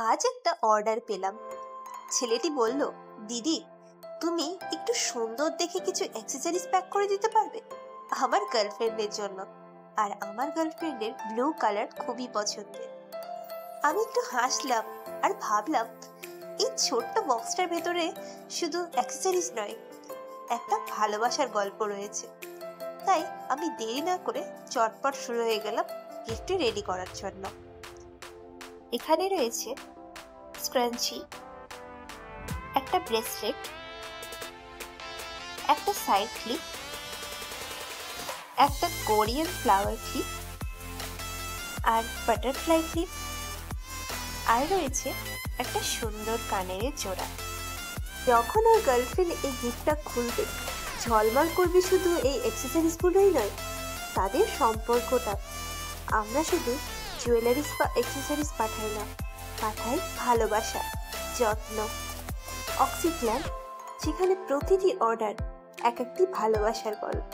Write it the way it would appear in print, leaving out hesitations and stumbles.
আজ একটা অর্ডার পেলাম। ছেলেটি বলল, দিদি তুমি একটু সুন্দর দেখে কিছু অ্যাক্সেসরিজ প্যাক করে দিতে পারবে আমার গার্লফ্রেন্ডের জন্য। আর আমার গার্লফ্রেন্ডের ব্লু কালার খুবই পছন্দের। আমি একটু হাসলাম আর ভাবলাম এই ছোট্ট বক্সটার ভেতরে শুধু অ্যাক্সেসরিজ নয়, একটা ভালোবাসার গল্প রয়েছে। তাই আমি দেরি না করে চটপট শুরু হয়ে গেলাম গিফটটি রেডি করার জন্য। এখানে রয়েছে স্ক্রাঞ্চি, একটা ব্রেসলেট, একটা সাইড ক্লিপ, একটা কোরিয়ান ফ্লাওয়ার ক্লিপ আর বাটারফ্লাই ক্লিপ, আর রয়েছে একটা সুন্দর কানের জোড়া। যখন ওর গার্লফ্রেন্ড এই গিফটটা খুলবে, ঝলমল করবে শুধু এই অ্যাক্সেসরিজগুলোই নয়, তাদের সম্পর্কটা। আমরা শুধু জুয়েলারিজ বা অ্যাক্সেসরিজ পাঠাই না, পাঠাই ভালোবাসা, যত্ন। অক্সিপ্ল্যান, যেখানে প্রতিটি অর্ডার এক একটি ভালোবাসার গল্প।